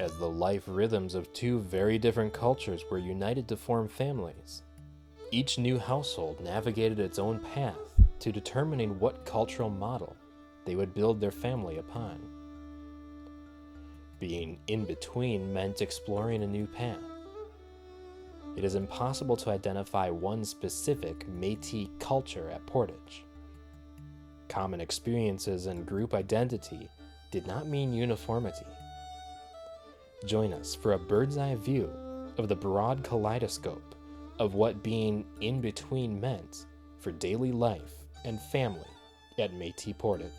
as the life rhythms of two very different cultures were united to form families. Each new household navigated its own path to determining what cultural model they would build their family upon. Being in between meant exploring a new path. It is impossible to identify one specific Métis culture at Portage. Common experiences and group identity did not mean uniformity. Join us for a bird's eye view of the broad kaleidoscope of what being in between meant for daily life and family at Métis Portage.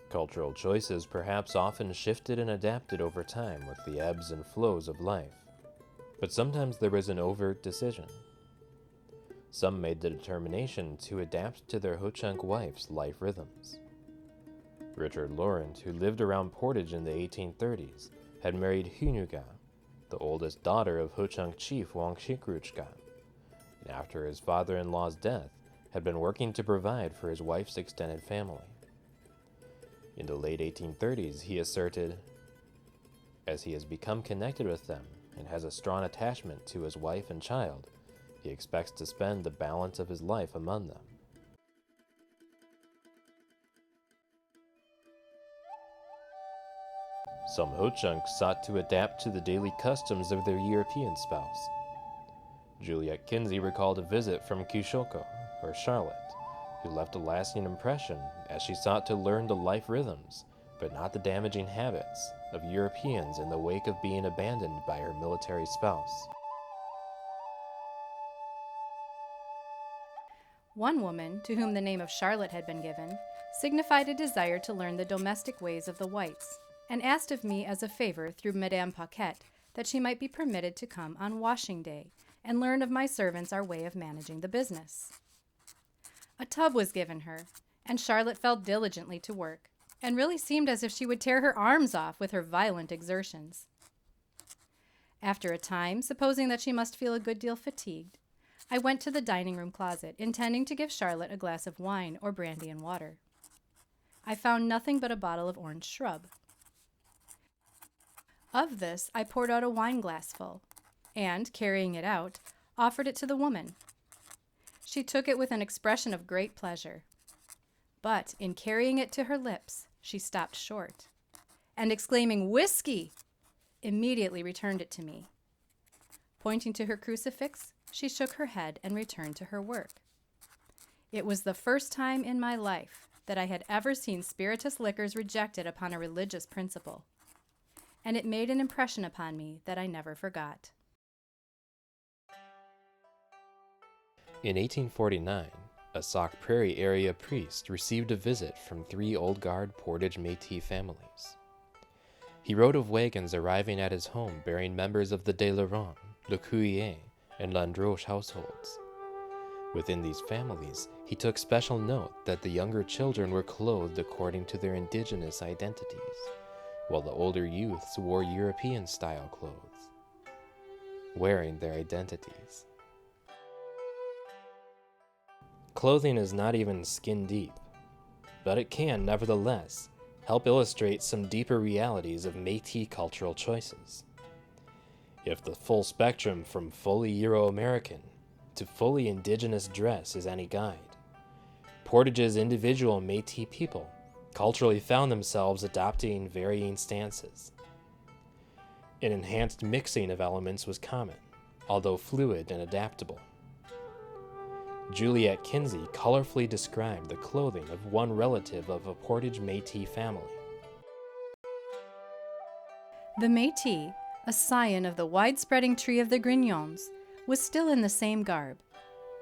Cultural choices perhaps often shifted and adapted over time with the ebbs and flows of life, but sometimes there was an overt decision. Some made the determination to adapt to their Ho-Chunk wife's life rhythms. Richard Laurent, who lived around Portage in the 1830s, had married Hunuga, the oldest daughter of Ho-Chunk chief Wang-Shikruchka, and after his father-in-law's death, had been working to provide for his wife's extended family. In the late 1830s, he asserted, as he has become connected with them and has a strong attachment to his wife and child, he expects to spend the balance of his life among them. Some Ho-Chunks sought to adapt to the daily customs of their European spouse. Juliette Kinzie recalled a visit from Kishoko, or Charlotte, who left a lasting impression as she sought to learn the life rhythms, but not the damaging habits, of Europeans in the wake of being abandoned by her military spouse. One woman, to whom the name of Charlotte had been given, signified a desire to learn the domestic ways of the whites, and asked of me as a favor through Madame Paquette that she might be permitted to come on washing day and learn of my servants our way of managing the business. A tub was given her, and Charlotte fell diligently to work, and really seemed as if she would tear her arms off with her violent exertions. After a time, supposing that she must feel a good deal fatigued, I went to the dining room closet, intending to give Charlotte a glass of wine or brandy and water. I found nothing but a bottle of orange shrub. Of this, I poured out a wineglassful, and, carrying it out, offered it to the woman. She took it with an expression of great pleasure. But in carrying it to her lips, she stopped short, and exclaiming, "Whiskey!" immediately returned it to me. Pointing to her crucifix, she shook her head and returned to her work. It was the first time in my life that I had ever seen spirituous liquors rejected upon a religious principle, and it made an impression upon me that I never forgot. In 1849, a Sauk Prairie area priest received a visit from 3 Old Guard Portage Métis families. He wrote of wagons arriving at his home bearing members of the De Laurent, Le Couillet, and Landroche households. Within these families, he took special note that the younger children were clothed according to their indigenous identities, while the older youths wore European-style clothes, wearing their identities. Clothing is not even skin deep, but it can, nevertheless, help illustrate some deeper realities of Métis cultural choices. If the full spectrum from fully Euro-American to fully indigenous dress is any guide, Portage's individual Métis people culturally found themselves adopting varying stances. An enhanced mixing of elements was common, although fluid and adaptable. Juliette Kinzie colorfully described the clothing of one relative of a Portage Métis family. The Métis, a scion of the wide-spreading tree of the Grignons, was still in the same garb: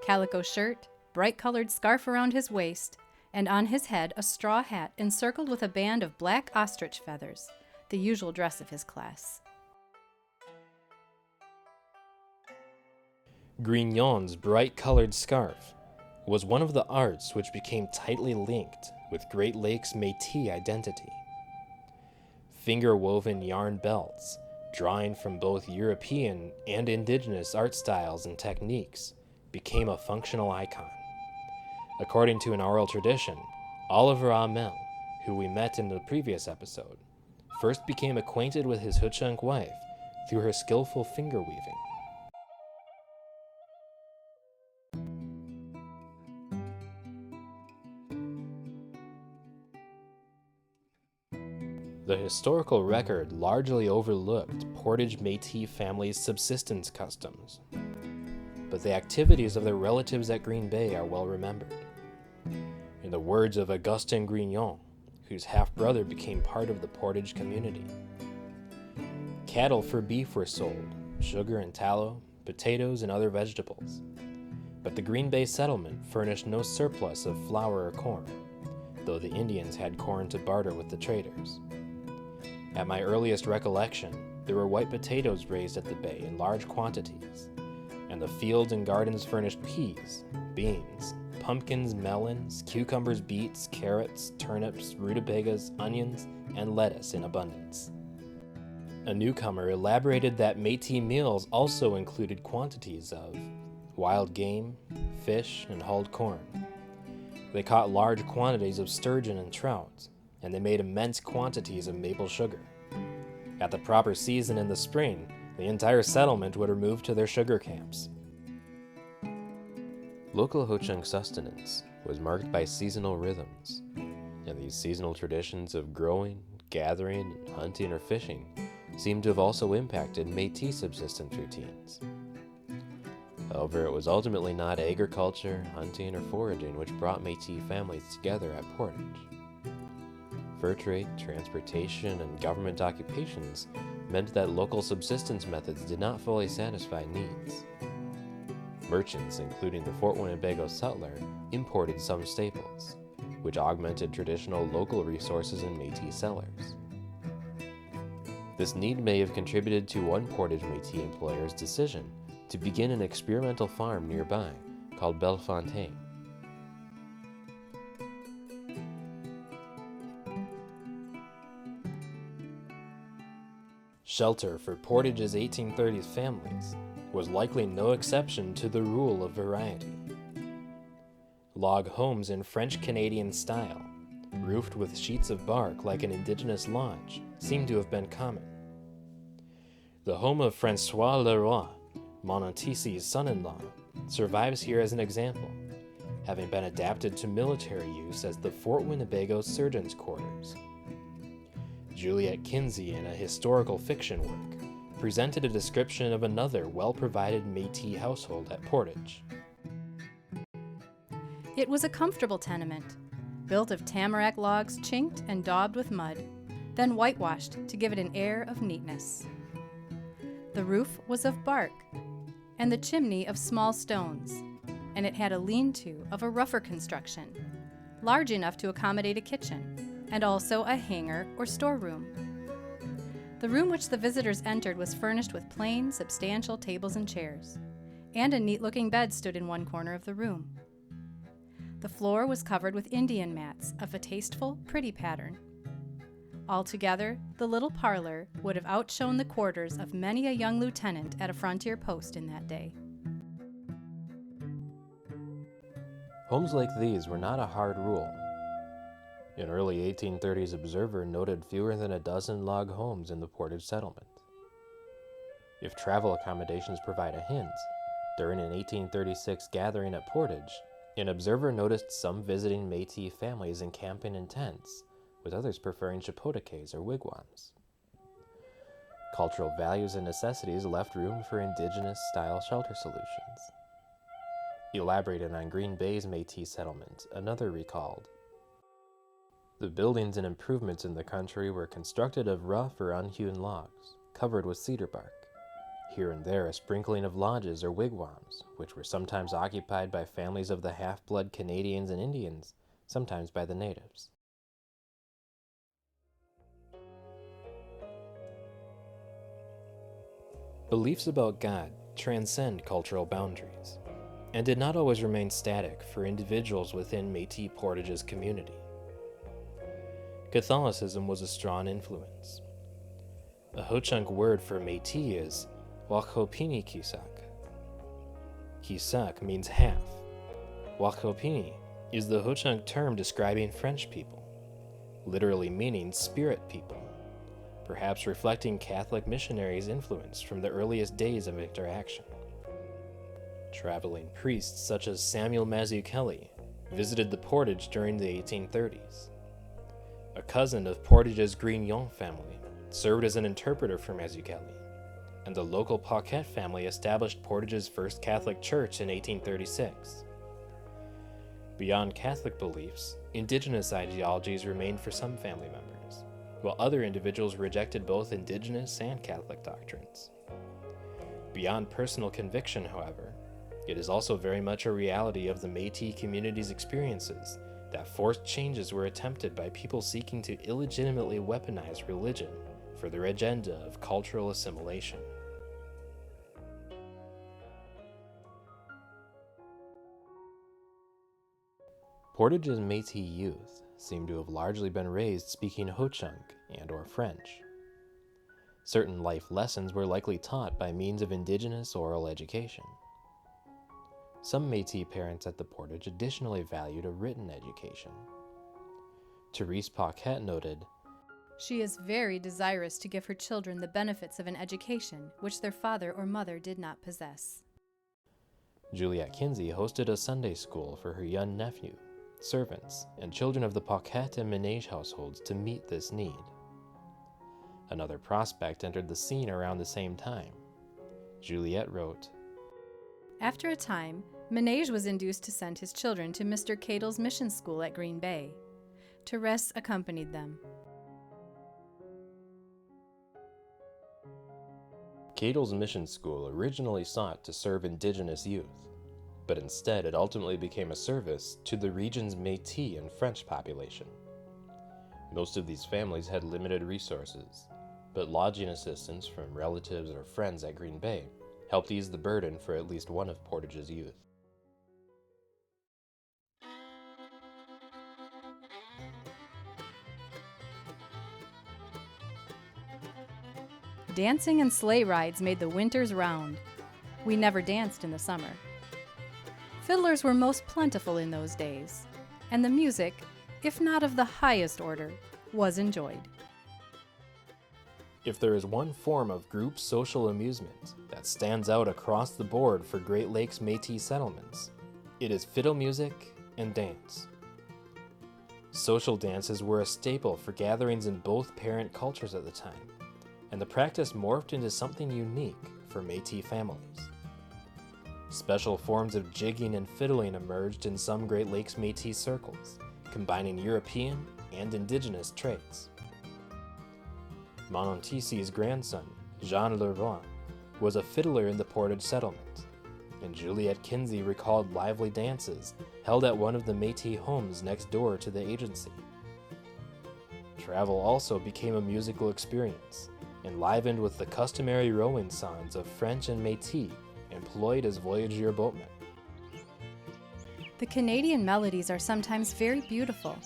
calico shirt, bright-colored scarf around his waist, and on his head a straw hat encircled with a band of black ostrich feathers, the usual dress of his class. Grignon's bright-colored scarf was one of the arts which became tightly linked with Great Lakes Métis identity. Finger-woven yarn belts, drawing from both European and indigenous art styles and techniques, became a functional icon. According to an oral tradition, Oliver Amel, who we met in the previous episode, first became acquainted with his Ho-Chunk wife through her skillful finger weaving. The historical record largely overlooked Portage Métis family's subsistence customs, but the activities of their relatives at Green Bay are well remembered. In the words of Augustin Grignon, whose half-brother became part of the Portage community, cattle for beef were sold, sugar and tallow, potatoes and other vegetables. But the Green Bay settlement furnished no surplus of flour or corn, though the Indians had corn to barter with the traders. At my earliest recollection, there were white potatoes raised at the bay in large quantities, and the fields and gardens furnished peas, beans, pumpkins, melons, cucumbers, beets, carrots, turnips, rutabagas, onions, and lettuce in abundance. A newcomer elaborated that Métis meals also included quantities of wild game, fish, and hulled corn. They caught large quantities of sturgeon and trout, and they made immense quantities of maple sugar. At the proper season in the spring, the entire settlement would remove to their sugar camps. Local Ho-Chunk sustenance was marked by seasonal rhythms, and these seasonal traditions of growing, gathering, hunting, or fishing seem to have also impacted Métis subsistence routines. However, it was ultimately not agriculture, hunting, or foraging which brought Métis families together at Portage. Fur trade, transportation, and government occupations meant that local subsistence methods did not fully satisfy needs. Merchants, including the Fort Winnebago settler, imported some staples, which augmented traditional local resources in Métis cellars. This need may have contributed to one Portage Métis employer's decision to begin an experimental farm nearby called Bellefontaine. Shelter for Portage's 1830s families was likely no exception to the rule of variety. Log homes in French-Canadian style, roofed with sheets of bark like an indigenous lodge, seem to have been common. The home of François Leroy, Montesi's son-in-law, survives here as an example, having been adapted to military use as the Fort Winnebago Surgeon's Quarters. Juliette Kinzie, in a historical fiction work, presented a description of another well-provided Métis household at Portage. It was a comfortable tenement, built of tamarack logs chinked and daubed with mud, then whitewashed to give it an air of neatness. The roof was of bark, and the chimney of small stones, and it had a lean-to of a rougher construction, large enough to accommodate a kitchen, and also a hangar or storeroom. The room which the visitors entered was furnished with plain, substantial tables and chairs, and a neat-looking bed stood in one corner of the room. The floor was covered with Indian mats of a tasteful, pretty pattern. Altogether, the little parlor would have outshone the quarters of many a young lieutenant at a frontier post in that day. Homes like these were not a hard rule. An early 1830s observer noted fewer than a dozen log homes in the Portage settlement. If travel accommodations provide a hint, during an 1836 gathering at Portage, an observer noticed some visiting Métis families encamping in tents, with others preferring chapoteques or wigwams. Cultural values and necessities left room for indigenous-style shelter solutions. Elaborated on Green Bay's Métis settlement, another recalled, "The buildings and improvements in the country were constructed of rough or unhewn logs, covered with cedar bark. Here and there a sprinkling of lodges or wigwams, which were sometimes occupied by families of the half-blood Canadians and Indians, sometimes by the natives." Beliefs about God transcend cultural boundaries, and did not always remain static for individuals within Métis Portage's community. Catholicism was a strong influence. A Ho-Chunk word for Métis is Wakopini Kisak. Kisak means half. Wakopini is the Ho-Chunk term describing French people, literally meaning spirit people, perhaps reflecting Catholic missionaries' influence from the earliest days of interaction. Traveling priests such as Samuel Mazzucchelli visited the Portage during the 1830s. A cousin of Portage's Grignon family served as an interpreter for Mazzucchelli, and the local Paquette family established Portage's first Catholic church in 1836. Beyond Catholic beliefs, indigenous ideologies remained for some family members, while other individuals rejected both indigenous and Catholic doctrines. Beyond personal conviction, however, it is also very much a reality of the Métis community's experiences that forced changes were attempted by people seeking to illegitimately weaponize religion for their agenda of cultural assimilation. Portage's Métis youth seem to have largely been raised speaking Ho-Chunk and/or French. Certain life lessons were likely taught by means of indigenous oral education. Some Métis parents at the Portage additionally valued a written education. Therese Paquette noted, "She is very desirous to give her children the benefits of an education which their father or mother did not possess." Juliette Kinzie hosted a Sunday school for her young nephew, servants, and children of the Paquette and Ménage households to meet this need. Another prospect entered the scene around the same time. Juliette wrote, After a time, Ménage was induced to send his children to Mr. Cadle's mission school at Green Bay. Therese accompanied them. Cadle's mission school originally sought to serve indigenous youth, but instead it ultimately became a service to the region's Métis and French population. Most of these families had limited resources, but lodging assistance from relatives or friends at Green Bay helped ease the burden for at least one of Portage's youth. Dancing and sleigh rides made the winters round. We never danced in the summer. Fiddlers were most plentiful in those days, and the music, if not of the highest order, was enjoyed. If there is one form of group social amusement that stands out across the board for Great Lakes Métis settlements, it is fiddle music and dance. Social dances were a staple for gatherings in both parent cultures at the time, and the practice morphed into something unique for Métis families. Special forms of jigging and fiddling emerged in some Great Lakes Métis circles, combining European and indigenous traits. Montisi's grandson, Jean Leroy, was a fiddler in the Portage settlement, and Juliette Kinzie recalled lively dances held at one of the Métis homes next door to the agency. Travel also became a musical experience, enlivened with the customary rowing songs of French and Métis employed as voyageur boatmen. The Canadian melodies are sometimes very beautiful,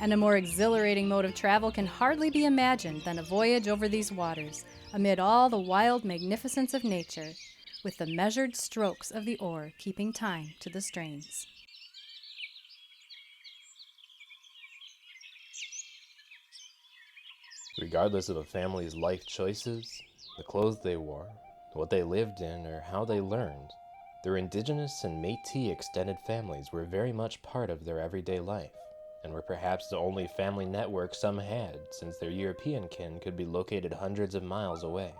and a more exhilarating mode of travel can hardly be imagined than a voyage over these waters amid all the wild magnificence of nature, with the measured strokes of the oar keeping time to the strains. Regardless of a family's life choices, the clothes they wore, what they lived in, or how they learned, their indigenous and Métis extended families were very much part of their everyday life, and were perhaps the only family network some had, since their European kin could be located hundreds of miles away.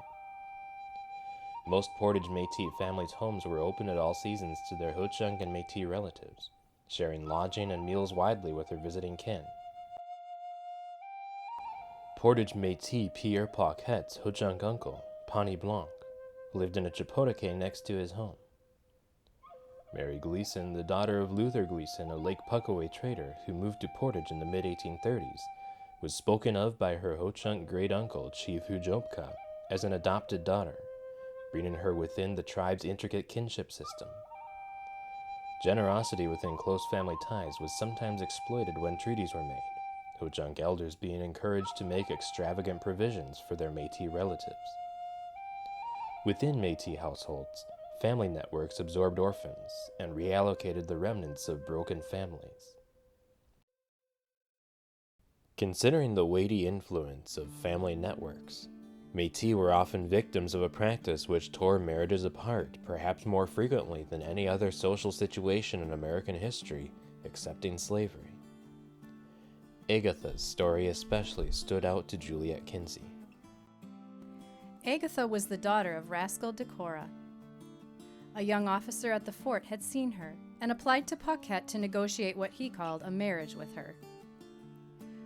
Most Portage Métis families' homes were open at all seasons to their Ho-Chunk and Métis relatives, sharing lodging and meals widely with their visiting kin. Portage Métis Pierre Paquette's Ho-Chunk uncle, Pani Blanc, lived in a chapotake next to his home. Mary Gleason, the daughter of Luther Gleason, a Lake Puckaway trader who moved to Portage in the mid-1830s, was spoken of by her Ho-Chunk great-uncle, Chief Hujopka, as an adopted daughter, bringing her within the tribe's intricate kinship system. Generosity within close family ties was sometimes exploited when treaties were made, Ho-Chunk elders being encouraged to make extravagant provisions for their Métis relatives. Within Métis households, family networks absorbed orphans and reallocated the remnants of broken families. Considering the weighty influence of family networks, Métis were often victims of a practice which tore marriages apart, perhaps more frequently than any other social situation in American history, excepting slavery. Agatha's story especially stood out to Juliette Kinzie. Agatha was the daughter of Rascal Decorah. A young officer at the fort had seen her and applied to Paquette to negotiate what he called a marriage with her.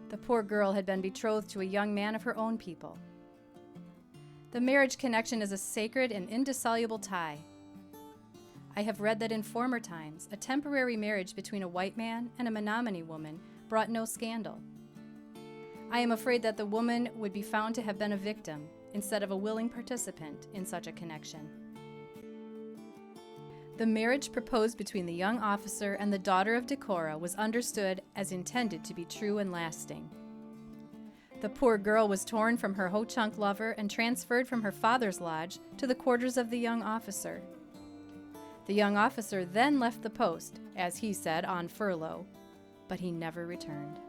The poor girl had been betrothed to a young man of her own people. The marriage connection is a sacred and indissoluble tie. I have read that in former times, a temporary marriage between a white man and a Menominee woman brought no scandal. I am afraid that the woman would be found to have been a victim instead of a willing participant in such a connection. The marriage proposed between the young officer and the daughter of Decorah was understood as intended to be true and lasting. The poor girl was torn from her Ho-Chunk lover and transferred from her father's lodge to the quarters of the young officer. The young officer then left the post, as he said, on furlough, but he never returned.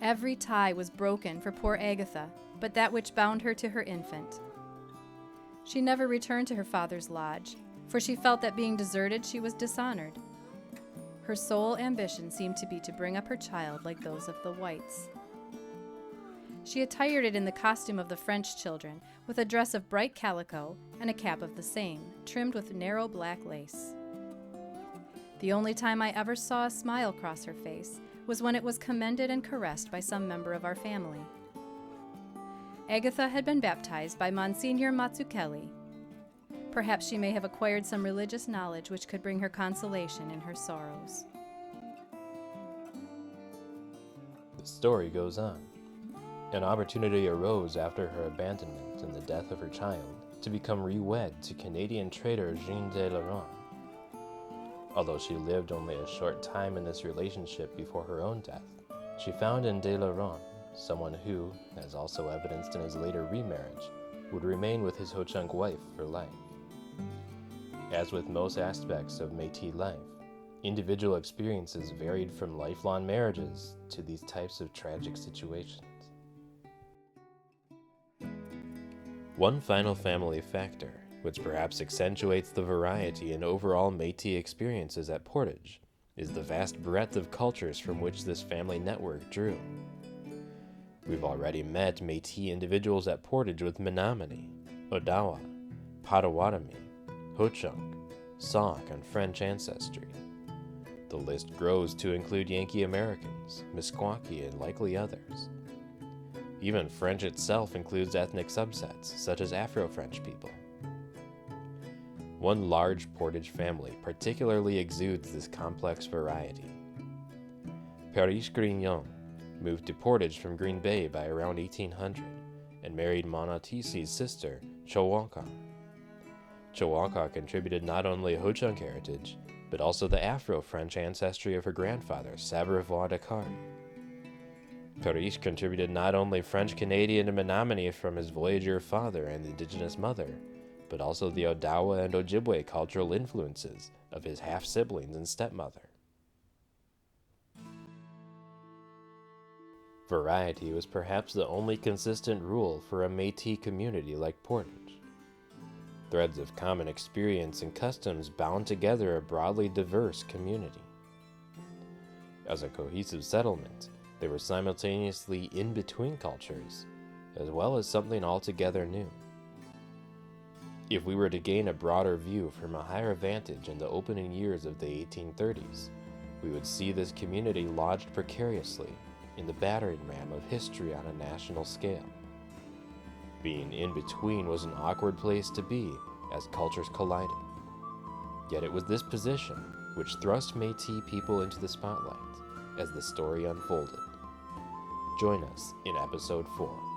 Every tie was broken for poor Agatha, but that which bound her to her infant. She never returned to her father's lodge, for she felt that being deserted she was dishonored. Her sole ambition seemed to be to bring up her child like those of the whites. She attired it in the costume of the French children, with a dress of bright calico and a cap of the same, trimmed with narrow black lace. The only time I ever saw a smile cross her face was when it was commended and caressed by some member of our family. Agatha had been baptized by Monsignor Mazzucchelli. Perhaps she may have acquired some religious knowledge which could bring her consolation in her sorrows. The story goes on. An opportunity arose after her abandonment and the death of her child to become re-wed to Canadian trader Jean de Laurent. Although she lived only a short time in this relationship before her own death, she found in de Laurent someone who, as also evidenced in his later remarriage, would remain with his Ho-Chunk wife for life. As with most aspects of Métis life, individual experiences varied from lifelong marriages to these types of tragic situations. One final family factor, which perhaps accentuates the variety in overall Métis experiences at Portage, is the vast breadth of cultures from which this family network drew. We've already met Métis individuals at Portage with Menominee, Odawa, Potawatomi, Ho-Chunk, Sauk on French ancestry. The list grows to include Yankee Americans, Meskwaki, and likely others. Even French itself includes ethnic subsets, such as Afro-French people. One large Portage family particularly exudes this complex variety. Périche Grignon moved to Portage from Green Bay by around 1800 and married Monotisi's sister, Chowonka. Chowonka contributed not only Ho-Chunk heritage, but also the Afro-French ancestry of her grandfather, Sabravois Dakari. Périche contributed not only French-Canadian and Menominee from his voyager father and indigenous mother, but also the Odawa and Ojibwe cultural influences of his half-siblings and stepmother. Variety was perhaps the only consistent rule for a Métis community like Portage. Threads of common experience and customs bound together a broadly diverse community. As a cohesive settlement, they were simultaneously in between cultures, as well as something altogether new. If we were to gain a broader view from a higher vantage in the opening years of the 1830s, we would see this community lodged precariously in the battering ram of history on a national scale. Being in between was an awkward place to be as cultures collided. Yet it was this position which thrust Métis people into the spotlight as the story unfolded. Join us in episode 4.